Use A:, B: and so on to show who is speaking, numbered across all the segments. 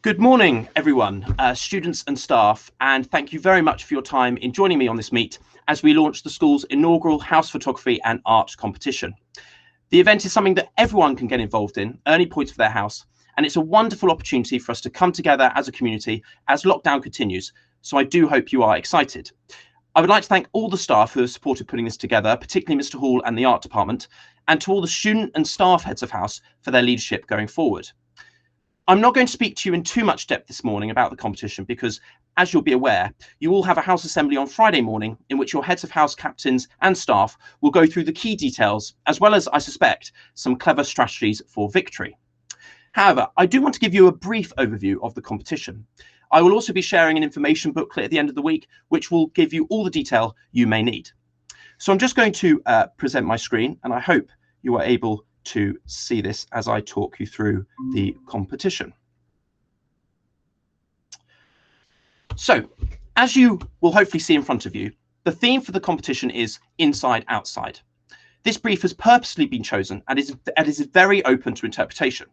A: Good morning, everyone, students and staff, and thank you very much for your time in joining me on this meet as we launch the school's inaugural house photography and art competition. The event is something that everyone can get involved in, earning points for their house, and it's a wonderful opportunity for us to come together as a community as lockdown continues, so I do hope you are excited. I would like to thank all the staff who have supported putting this together, particularly Mr. Hall and the art department, and to all the student and staff heads of house for their leadership going forward. I'm not going to speak to you in too much depth this morning about the competition because, as you'll be aware, you all have a house assembly on Friday morning in which your heads of house captains and staff will go through the key details, as well as, I suspect, some clever strategies for victory. However, I do want to give you a brief overview of the competition. I will also be sharing an information booklet at the end of the week, which will give you all the detail you may need. So I'm just going to present my screen, and I hope you are able to see this as I talk you through the competition. So, as you will hopefully see in front of you, the theme for the competition is Inside Outside. This brief has purposely been chosen and is very open to interpretation.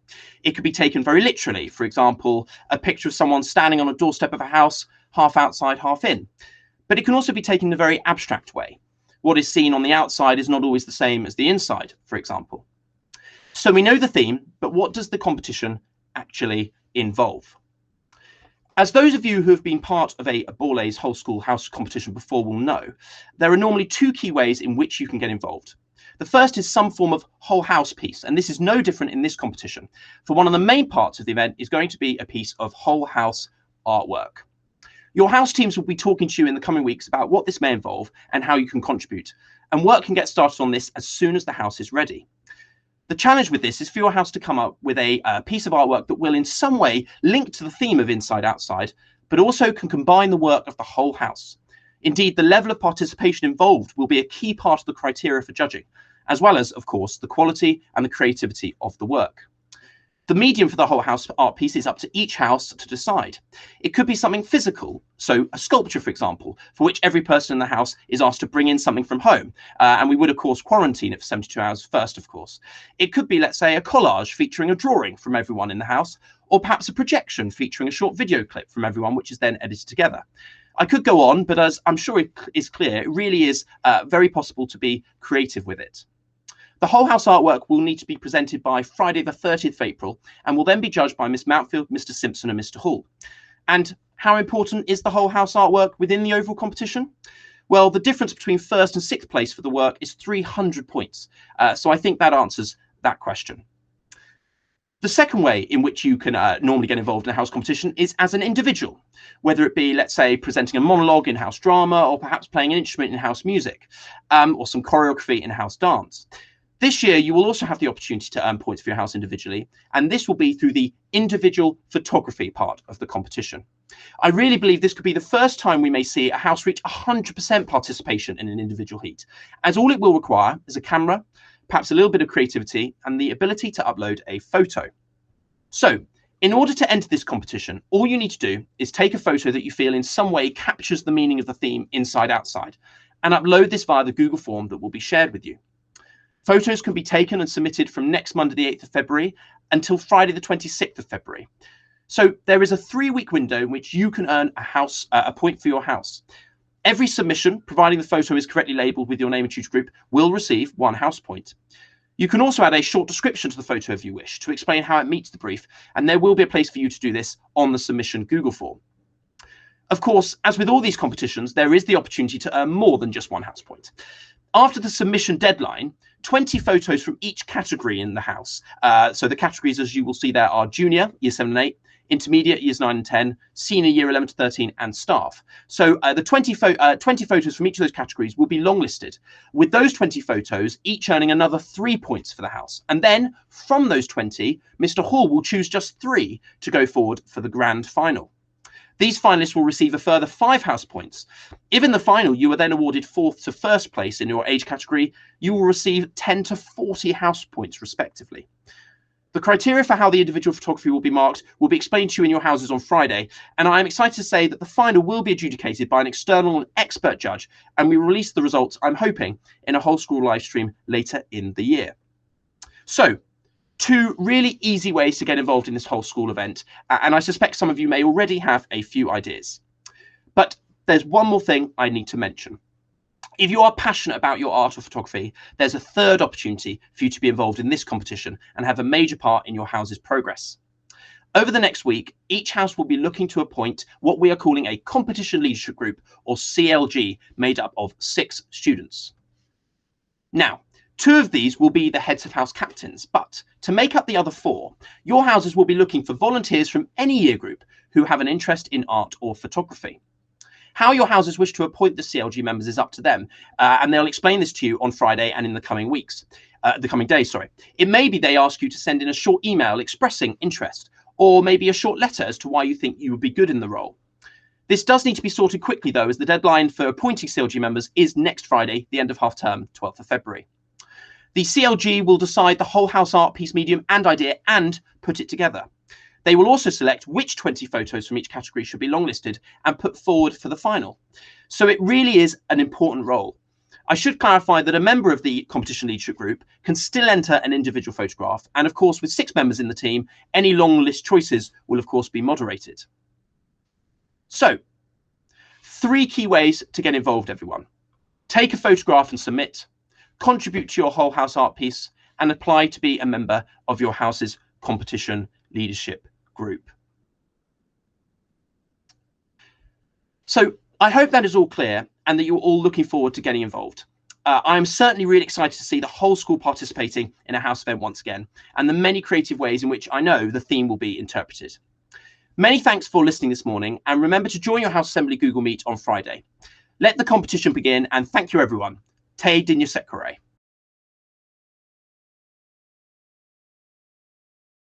A: It could be taken very literally, for example, a picture of someone standing on a doorstep of a house, half outside, half in. But it can also be taken in a very abstract way. What is seen on the outside is not always the same as the inside, for example. So we know the theme, but what does the competition actually involve? As those of you who have been part of a Borlase whole school house competition before will know, there are normally two key ways in which you can get involved. The first is some form of whole house piece, and this is no different in this competition. For one of the main parts of the event is going to be a piece of whole house artwork. Your house teams will be talking to you in the coming weeks about what this may involve and how you can contribute, and work can get started on this as soon as the house is ready. The challenge with this is for your house to come up with a piece of artwork that will in some way link to the theme of Inside Outside, but also can combine the work of the whole house. Indeed, the level of participation involved will be a key part of the criteria for judging, as well as, of course, the quality and the creativity of the work. The medium for the whole house art piece is up to each house to decide. It could be something physical, so a sculpture, for example, for which every person in the house is asked to bring in something from home. And we would, of course, quarantine it for 72 hours first, of course. It could be, let's say, a collage featuring a drawing from everyone in the house, or perhaps a projection featuring a short video clip from everyone, which is then edited together. I could go on, but as I'm sure it is clear, it really is very possible to be creative with it. The whole house artwork will need to be presented by Friday the 30th of April and will then be judged by Miss Mountfield, Mr. Simpson and Mr. Hall. And how important is the whole house artwork within the overall competition? Well, the difference between first and sixth place for the work is 300 points. So I think that answers that question. The second way in which you can normally get involved in a house competition is as an individual, whether it be, let's say, presenting a monologue in house drama, or perhaps playing an instrument in house music, or some choreography in house dance. This year, you will also have the opportunity to earn points for your house individually, and this will be through the individual photography part of the competition. I really believe this could be the first time we may see a house reach 100% participation in an individual heat, as all it will require is a camera, perhaps a little bit of creativity, and the ability to upload a photo. So, in order to enter this competition, all you need to do is take a photo that you feel in some way captures the meaning of the theme Inside Outside, and upload this via the Google form that will be shared with you. Photos can be taken and submitted from next Monday, the 8th of February, until Friday, the 26th of February. So there is a 3-week window in which you can earn a point for your house. Every submission, providing the photo is correctly labelled with your name and tutor group, will receive 1 house point. You can also add a short description to the photo if you wish to explain how it meets the brief, and there will be a place for you to do this on the submission Google form. Of course, as with all these competitions, there is the opportunity to earn more than just 1 house point. After the submission deadline, 20 photos from each category in the house. So the categories, as you will see there, are junior, year 7 and 8, intermediate, years 9 and 10, senior, year 11 to 13, and staff. So the 20 photos from each of those categories will be longlisted, with those 20 photos each earning another 3 points for the house. And then from those 20, Mr. Hall will choose just 3 to go forward for the grand final. These finalists will receive a further 5 house points. If in the final you are then awarded 4th to 1st place in your age category, you will receive 10 to 40 house points respectively. The criteria for how the individual photography will be marked will be explained to you in your houses on Friday, and I am excited to say that the final will be adjudicated by an external and expert judge, and we release the results, I'm hoping, in a whole school live stream later in the year. So, two really easy ways to get involved in this whole school event, and I suspect some of you may already have a few ideas. But there's one more thing I need to mention. If you are passionate about your art or photography, there's a third opportunity for you to be involved in this competition and have a major part in your house's progress. Over the next week, each house will be looking to appoint what we are calling a competition leadership group, or CLG, made up of 6 students. Now, 2 of these will be the heads of house captains, but to make up the other 4, your houses will be looking for volunteers from any year group who have an interest in art or photography. How your houses wish to appoint the CLG members is up to them, and they'll explain this to you on Friday and in the coming days. It may be they ask you to send in a short email expressing interest, or maybe a short letter as to why you think you would be good in the role. This does need to be sorted quickly, though, as the deadline for appointing CLG members is next Friday, the end of half term, 12th of February. The CLG will decide the whole house art piece, medium and idea, and put it together. They will also select which 20 photos from each category should be longlisted and put forward for the final. So it really is an important role. I should clarify that a member of the competition leadership group can still enter an individual photograph. And of course, with 6 members in the team, any long list choices will of course be moderated. So 3 key ways to get involved, everyone. Take a photograph and submit, contribute to your whole house art piece, and apply to be a member of your house's competition leadership group. So I hope that is all clear and that you're all looking forward to getting involved. I'm certainly really excited to see the whole school participating in a house event once again, and the many creative ways in which I know the theme will be interpreted. Many thanks for listening this morning, and remember to join your House Assembly Google Meet on Friday. Let the competition begin, and thank you everyone. Te Dinya Sekore.